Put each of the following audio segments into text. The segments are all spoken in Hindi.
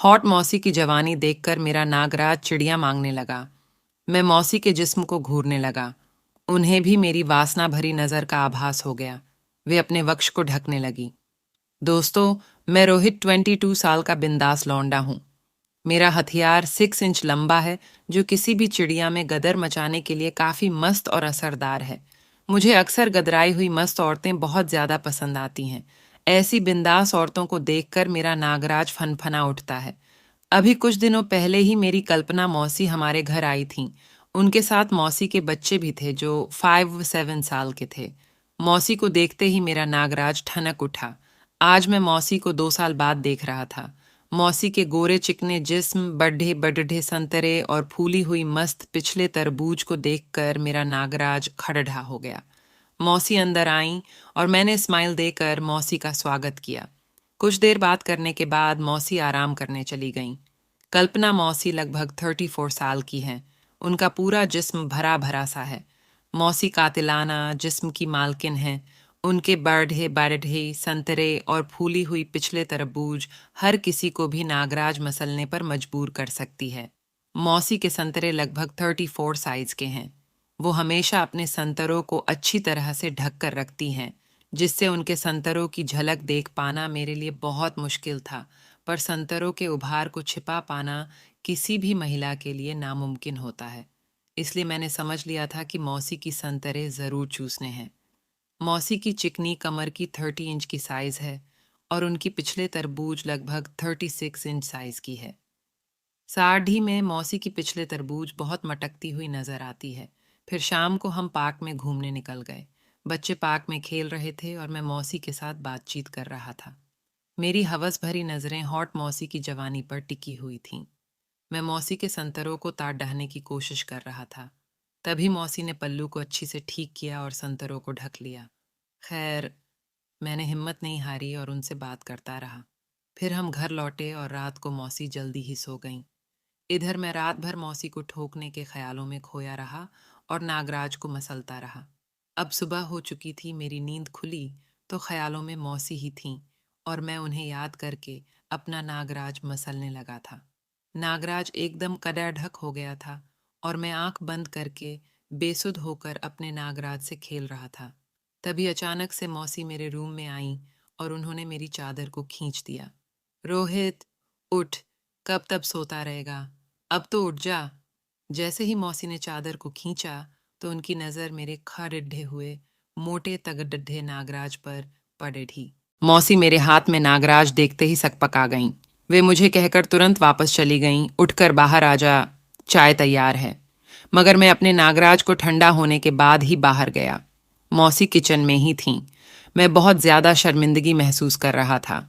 हॉट मौसी की जवानी देखकर मेरा नागराज चिड़िया मांगने लगा। मैं मौसी के जिस्म को घूरने लगा। उन्हें भी मेरी वासना भरी नजर का आभास हो गया। वे अपने वक्ष को ढकने लगी। दोस्तों, मैं रोहित 22 साल का बिंदास लौंडा हूँ। मेरा हथियार 6 इंच लंबा है, जो किसी भी चिड़िया में गदर मचाने के लिए काफी मस्त और असरदार है। मुझे अक्सर गदराई हुई मस्त औरतें बहुत ज्यादा पसंद आती हैं। ऐसी बिंदास औरतों को देखकर मेरा नागराज फनफना उठता है। अभी कुछ दिनों पहले ही मेरी कल्पना मौसी हमारे घर आई थीं। उनके साथ मौसी के बच्चे भी थे जो 5-7 साल के थे। मौसी को देखते ही मेरा नागराज ठनक उठा। आज मैं मौसी को 2 साल बाद देख रहा था। मौसी के गोरे चिकने जिस्म, बड्ढे बड्ढे संतरे और फूली हुई मस्त पिछले तरबूज को देखकर मेरा नागराज खड़ढ़ा हो गया। मौसी अंदर आईं और मैंने स्माइल देकर मौसी का स्वागत किया। कुछ देर बात करने के बाद मौसी आराम करने चली गईं। कल्पना मौसी लगभग 34 साल की हैं। उनका पूरा जिस्म भरा भरा सा है। मौसी कातिलाना जिस्म की मालकिन हैं। उनके बड़े बड़े संतरे और फूली हुई पिछले तरबूज हर किसी को भी नागराज मसलने पर मजबूर कर सकती है। मौसी के संतरे लगभग 34 साइज के हैं। वो हमेशा अपने संतरों को अच्छी तरह से ढक कर रखती हैं, जिससे उनके संतरों की झलक देख पाना मेरे लिए बहुत मुश्किल था। पर संतरों के उभार को छिपा पाना किसी भी महिला के लिए नामुमकिन होता है। इसलिए मैंने समझ लिया था कि मौसी की संतरे ज़रूर चूसने हैं। मौसी की चिकनी कमर की 30 इंच की साइज़ है और उनकी पिछले तरबूज लगभग 36 इंच साइज़ की है। साढ़ी में मौसी की पिछले तरबूज बहुत मटकती हुई नजर आती है। फिर शाम को हम पार्क में घूमने निकल गए। बच्चे पार्क में खेल रहे थे और मैं मौसी के साथ बातचीत कर रहा था। मेरी हवस भरी नजरें हॉट मौसी की जवानी पर टिकी हुई थीं। मैं मौसी के संतरों को ताड़ डहने की कोशिश कर रहा था। तभी मौसी ने पल्लू को अच्छी से ठीक किया और संतरों को ढक लिया। खैर, मैंने हिम्मत नहीं हारी और उनसे बात करता रहा। फिर हम घर लौटे और रात को मौसी जल्दी ही सो गईं। इधर मैं रात भर मौसी को ठोकने के ख्यालों में खोया रहा और नागराज को मसलता रहा। अब सुबह हो चुकी थी। मेरी नींद खुली तो ख्यालों में मौसी ही थीं और मैं उन्हें याद करके अपना नागराज मसलने लगा था। नागराज एकदम कदाढक हो गया था और मैं आंख बंद करके बेसुध होकर अपने नागराज से खेल रहा था। तभी अचानक से मौसी मेरे रूम में आईं और उन्होंने मेरी चादर को खींच दिया। रोहित, उठ, कब तक सोता रहेगा? अब तो उठ जा। जैसे ही मौसी ने चादर को खींचा तो उनकी नजर मेरे खड़े हुए मोटे तगड़े नागराज पर पड़ ढी। मौसी मेरे हाथ में नागराज देखते ही सकपका गईं। वे मुझे कहकर तुरंत वापस चली गईं, उठकर बाहर आ जा, चाय तैयार है। मगर मैं अपने नागराज को ठंडा होने के बाद ही बाहर गया। मौसी किचन में ही थीं। मैं बहुत ज्यादा शर्मिंदगी महसूस कर रहा था।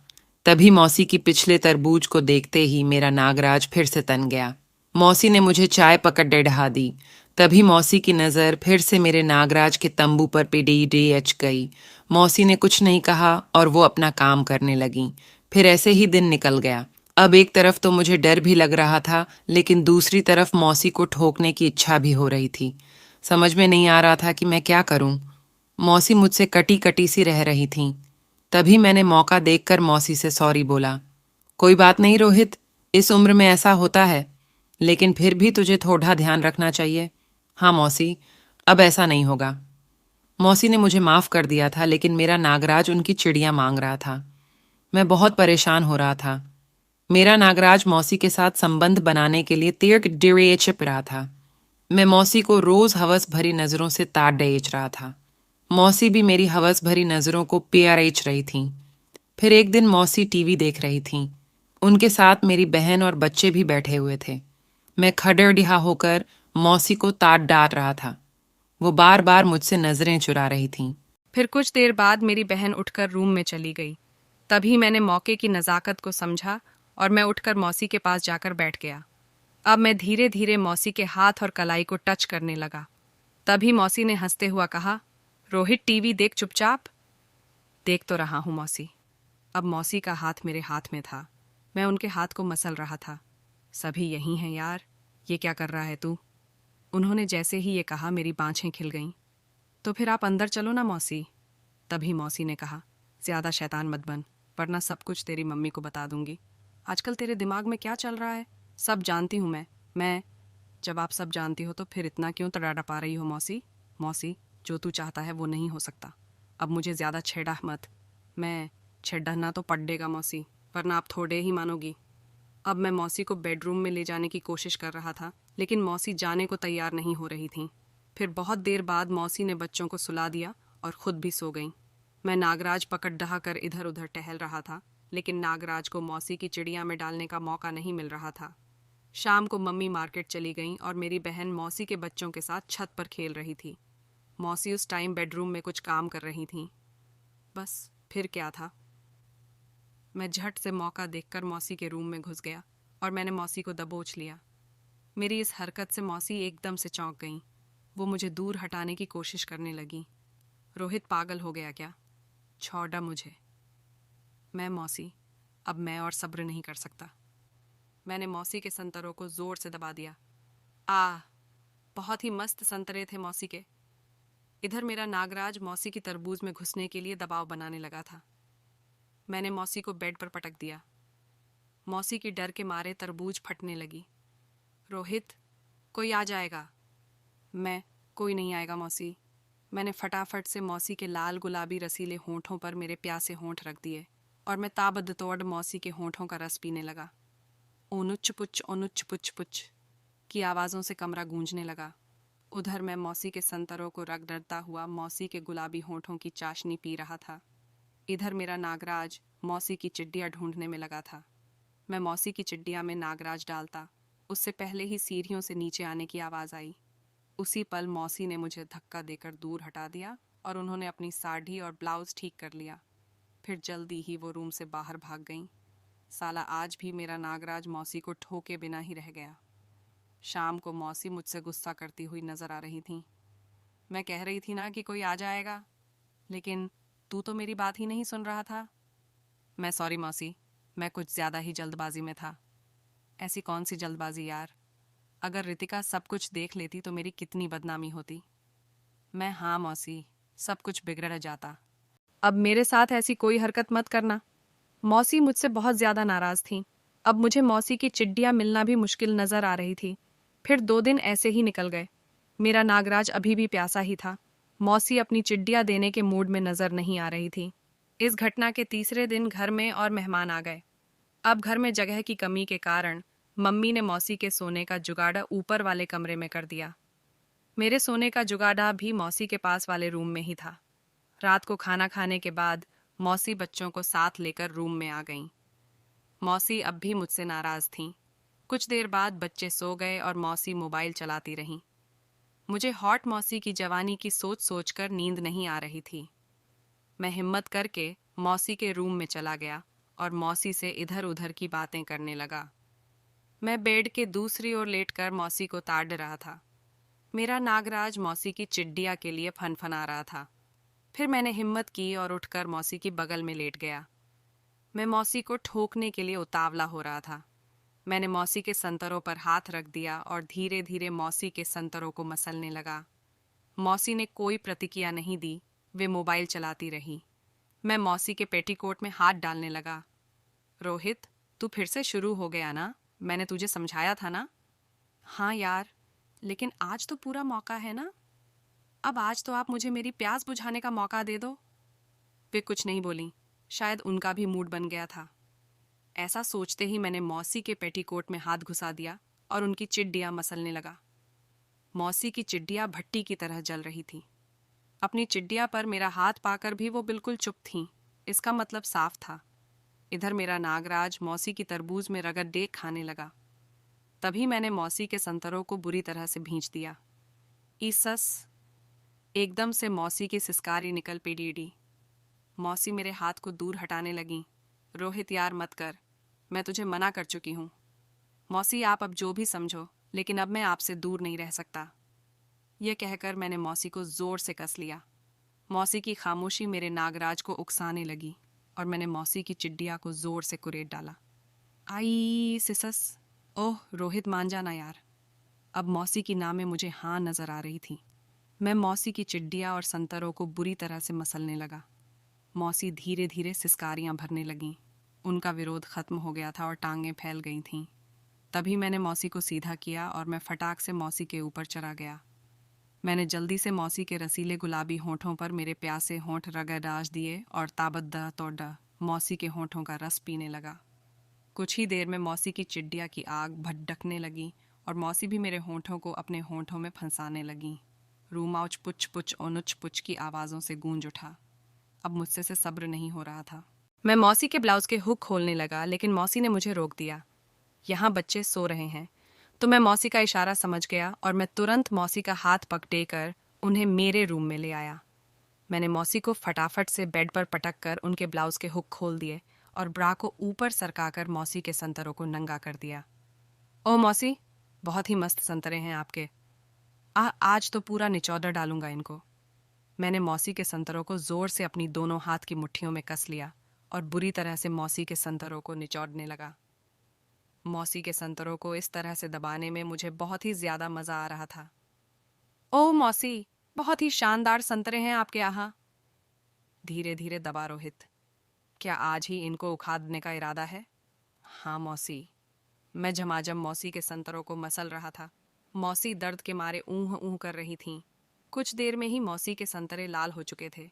तभी मौसी की पिछले तरबूज को देखते ही मेरा नागराज फिर से तन गया। मौसी ने मुझे चाय पकड़ ढहा दी। तभी मौसी की नज़र फिर से मेरे नागराज के तंबू पर पिड़ी गई। मौसी ने कुछ नहीं कहा और वो अपना काम करने लगीं। फिर ऐसे ही दिन निकल गया। अब एक तरफ तो मुझे डर भी लग रहा था, लेकिन दूसरी तरफ मौसी को ठोकने की इच्छा भी हो रही थी। समझ में नहीं आ रहा था कि मैं क्या करूं। मौसी मुझसे कटी कटी सी रह रही थीं। तभी मैंने मौका देखकर मौसी से सॉरी बोला। कोई बात नहीं रोहित, इस उम्र में ऐसा होता है, लेकिन फिर भी तुझे थोड़ा ध्यान रखना चाहिए। हाँ मौसी, अब ऐसा नहीं होगा। मौसी ने मुझे माफ़ कर दिया था, लेकिन मेरा नागराज उनकी चिड़िया मांग रहा था। मैं बहुत परेशान हो रहा था। मेरा नागराज मौसी के साथ संबंध बनाने के लिए तीर डिरे छिप रहा था। मैं मौसी को रोज़ हवस भरी नज़रों से ताड़ डेच रहा था। मौसी भी मेरी हवस भरी नज़रों को प्यारेच रही थीं। फिर एक दिन मौसी टीवी देख रही थीं। उनके साथ मेरी बहन और बच्चे भी बैठे हुए थे। मैं खड़ेडिहा होकर मौसी को ताड़ डांट रहा था। वो बार बार मुझसे नजरें चुरा रही थीं। फिर कुछ देर बाद मेरी बहन उठकर रूम में चली गई। तभी मैंने मौके की नज़ाकत को समझा और मैं उठकर मौसी के पास जाकर बैठ गया। अब मैं धीरे धीरे मौसी के हाथ और कलाई को टच करने लगा। तभी मौसी ने हंसते हुआ कहा, रोहित टीवी देख चुपचाप। देख तो रहा हूँ मौसी। अब मौसी का हाथ मेरे हाथ में था। मैं उनके हाथ को मसल रहा था। सभी यहीं हैं यार, ये क्या कर रहा है तू? उन्होंने जैसे ही ये कहा मेरी बाँछें खिल गईं। तो फिर आप अंदर चलो ना मौसी। तभी मौसी ने कहा, ज्यादा शैतान मत बन, वरना सब कुछ तेरी मम्मी को बता दूंगी। आजकल तेरे दिमाग में क्या चल रहा है? सब जानती हूँ मैं। जब आप सब जानती हो तो फिर इतना क्यों तड़ापा रही हो मौसी? मौसी, जो तू चाहता है वो नहीं हो सकता। अब मुझे ज़्यादा छेड़ा मत। मैं छेड़ना तो पड़ेगा मौसी, वरना आप थोड़े ही मानोगी। अब मैं मौसी को बेडरूम में ले जाने की कोशिश कर रहा था, लेकिन मौसी जाने को तैयार नहीं हो रही थी। फिर बहुत देर बाद मौसी ने बच्चों को सुला दिया और खुद भी सो गई। मैं नागराज पकड़ ढहा कर इधर उधर टहल रहा था, लेकिन नागराज को मौसी की चिड़िया में डालने का मौका नहीं मिल रहा था। शाम को मम्मी मार्केट चली गईं और मेरी बहन मौसी के बच्चों के साथ छत पर खेल रही थी। मौसी उस टाइम बेडरूम में कुछ काम कर रही थी। बस फिर क्या था, मैं झट से मौका देखकर मौसी के रूम में घुस गया और मैंने मौसी को दबोच लिया। मेरी इस हरकत से मौसी एकदम से चौंक गईं। वो मुझे दूर हटाने की कोशिश करने लगी। रोहित पागल हो गया क्या? छोड़ा मुझे। मैं मौसी, अब मैं और सब्र नहीं कर सकता। मैंने मौसी के संतरों को जोर से दबा दिया। बहुत ही मस्त संतरे थे मौसी के। इधर मेरा नागराज मौसी की तरबूज में घुसने के लिए दबाव बनाने लगा था। मैंने मौसी को बेड पर पटक दिया। मौसी की डर के मारे तरबूज फटने लगी। रोहित, कोई आ जाएगा। मैं, कोई नहीं आएगा मौसी। मैंने फटाफट से मौसी के लाल गुलाबी रसीले होंठों पर मेरे प्यासे होंठ रख दिए और मैं ताबड़तोड़ मौसी के होंठों का रस पीने लगा। ओनुच पुच पुच की आवाज़ों से कमरा गूंजने लगा। उधर मैं मौसी के संतरों को रगड़ता हुआ मौसी के गुलाबी होंठों की चाशनी पी रहा था। इधर मेरा नागराज मौसी की चिड्डिया ढूंढने में लगा था। मैं मौसी की चिड्डिया में नागराज डालता, उससे पहले ही सीढ़ियों से नीचे आने की आवाज़ आई। उसी पल मौसी ने मुझे धक्का देकर दूर हटा दिया और उन्होंने अपनी साड़ी और ब्लाउज ठीक कर लिया। फिर जल्दी ही वो रूम से बाहर भाग गईं। साला आज भी मेरा नागराज मौसी को ठोके बिना ही रह गया। शाम को मौसी मुझसे गुस्सा करती हुई नजर आ रही थी। मैं कह रही थी ना कि कोई आ जाएगा, लेकिन तू तो मेरी बात ही नहीं सुन रहा था। मैं सॉरी मौसी, मैं कुछ ज़्यादा ही जल्दबाजी में था। ऐसी कौन सी जल्दबाजी यार? अगर रितिका सब कुछ देख लेती तो मेरी कितनी बदनामी होती। मैं, हाँ मौसी, सब कुछ बिगड़ जाता। अब मेरे साथ ऐसी कोई हरकत मत करना। मौसी मुझसे बहुत ज़्यादा नाराज़ थी। अब मुझे मौसी की चिड्डियाँ मिलना भी मुश्किल नज़र आ रही थी। फिर 2 दिन ऐसे ही निकल गए। मेरा नागराज अभी भी प्यासा ही था। मौसी अपनी चिड्डियाँ देने के मूड में नज़र नहीं आ रही थी। इस घटना के तीसरे दिन घर में और मेहमान आ गए। अब घर में जगह की कमी के कारण मम्मी ने मौसी के सोने का जुगाड़ा ऊपर वाले कमरे में कर दिया। मेरे सोने का जुगाड़ा भी मौसी के पास वाले रूम में ही था। रात को खाना खाने के बाद मौसी बच्चों को साथ लेकर रूम में आ गईं। मौसी अब भी मुझसे नाराज थीं। कुछ देर बाद बच्चे सो गए और मौसी मोबाइल चलाती रहीं। मुझे हॉट मौसी की जवानी की सोच सोचकर नींद नहीं आ रही थी। मैं हिम्मत करके मौसी के रूम में चला गया और मौसी से इधर उधर की बातें करने लगा। मैं बेड के दूसरी ओर लेटकर मौसी को ताड़ रहा था। मेरा नागराज मौसी की चिड्डिया के लिए फनफना रहा था। फिर मैंने हिम्मत की और उठकर मौसी की बगल में लेट गया। मैं मौसी को ठोकने के लिए उतावला हो रहा था। मैंने मौसी के संतरों पर हाथ रख दिया और धीरे धीरे मौसी के संतरों को मसलने लगा। मौसी ने कोई प्रतिक्रिया नहीं दी, वे मोबाइल चलाती रही। मैं मौसी के पेटीकोट में हाथ डालने लगा। रोहित, तू फिर से शुरू हो गया ना? मैंने तुझे समझाया था ना? हाँ यार, लेकिन आज तो पूरा मौका है ना। अब आज तो आप मुझे मेरी प्यास बुझाने का मौका दे दो। वे कुछ नहीं बोली, शायद उनका भी मूड बन गया था। ऐसा सोचते ही मैंने मौसी के पेटीकोट में हाथ घुसा दिया और उनकी चिड्डियाँ मसलने लगा। मौसी की चिड्डियाँ भट्टी की तरह जल रही थी। अपनी चिड्डिया पर मेरा हाथ पाकर भी वो बिल्कुल चुप थीं। इसका मतलब साफ था। इधर मेरा नागराज मौसी की तरबूज में रगड़ डेक खाने लगा। तभी मैंने मौसी के संतरों को बुरी तरह से भींच दिया। ईसस! एकदम से मौसी की सिसकारी निकल पड़ी। मौसी मेरे हाथ को दूर हटाने लगी। रोहित यार मत कर, मैं तुझे मना कर चुकी हूँ। मौसी आप अब जो भी समझो, लेकिन अब मैं आपसे दूर नहीं रह सकता। यह कहकर मैंने मौसी को जोर से कस लिया। मौसी की खामोशी मेरे नागराज को उकसाने लगी और मैंने मौसी की चिड्डिया को जोर से कुरेद डाला। आई सिसस! ओह रोहित मान जाना यार। अब मौसी की नामें मुझे हाँ नजर आ रही थी। मैं मौसी की चिड्डिया और संतरों को बुरी तरह से मसलने लगा। मौसी धीरे धीरे सिसकारियां भरने लगीं। उनका विरोध खत्म हो गया था और टांगें फैल गई थीं। तभी मैंने मौसी को सीधा किया और मैं फटाक से मौसी के ऊपर चढ़ा गया। मैंने जल्दी से मौसी के रसीले गुलाबी होठों पर मेरे प्यासे होंठ रगड़ दिए और ताबद्दा तोड़ा मौसी के होठों का रस पीने लगा। कुछ ही देर में मौसी की चिड्डिया की आग भड़कने लगी और मौसी भी मेरे होठों को अपने होठों में फंसाने लगी। रूमाउच पुच पुच ओनुच पुच की आवाज़ों से गूंज उठा। अब मुझसे से सब्र नहीं हो रहा था। मैं मौसी के ब्लाउज के हुक खोलने लगा, लेकिन मौसी ने मुझे रोक दिया। यहाँ बच्चे सो रहे हैं। तो मैं मौसी का इशारा समझ गया और मैं तुरंत मौसी का हाथ पकड़कर उन्हें मेरे रूम में ले आया। मैंने मौसी को फटाफट से बेड पर पटक कर उनके ब्लाउज के हुक खोल दिए और ब्रा को ऊपर सरकाकर मौसी के संतरों को नंगा कर दिया। ओह मौसी, बहुत ही मस्त संतरे हैं आपके। आज तो पूरा निचौदर डालूंगा इनको। मैंने मौसी के संतरों को जोर से अपनी दोनों हाथ की मुट्ठियों में कस लिया और बुरी तरह से मौसी के संतरों को निचोड़ने लगा। मौसी के संतरों को इस तरह से दबाने में मुझे बहुत ही ज्यादा मजा आ रहा था। ओह मौसी, बहुत ही शानदार संतरे हैं आपके यहाँ। धीरे धीरे दबा रोहित। क्या आज ही इनको उखाड़ने का इरादा है? हाँ मौसी। मैं झमाझम मौसी के संतरों को मसल रहा था। मौसी दर्द के मारे ऊह ऊह कर रही थीं। कुछ देर में ही मौसी के संतरे लाल हो चुके थे।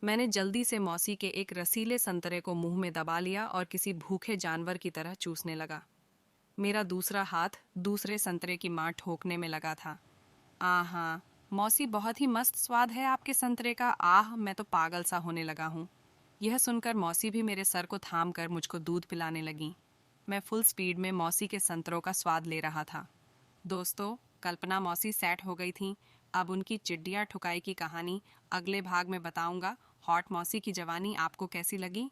मैंने जल्दी से मौसी के एक रसीले संतरे को मुंह में दबा लिया और किसी भूखे जानवर की तरह चूसने लगा। मेरा दूसरा हाथ दूसरे संतरे की मां ठोकने में लगा था। आहा, मौसी, बहुत ही मस्त स्वाद है आपके संतरे का। मैं तो पागल सा होने लगा हूँ। यह सुनकर मौसी भी मेरे सर को थाम कर मुझको दूध पिलाने लगी। मैं फुल स्पीड में मौसी के संतरों का स्वाद ले रहा था। दोस्तों, कल्पना मौसी सेट हो गई थी। अब उनकी चिड्डिया ठुकाई की कहानी अगले भाग में बताऊंगा। हॉट मौसी की जवानी आपको कैसी लगी?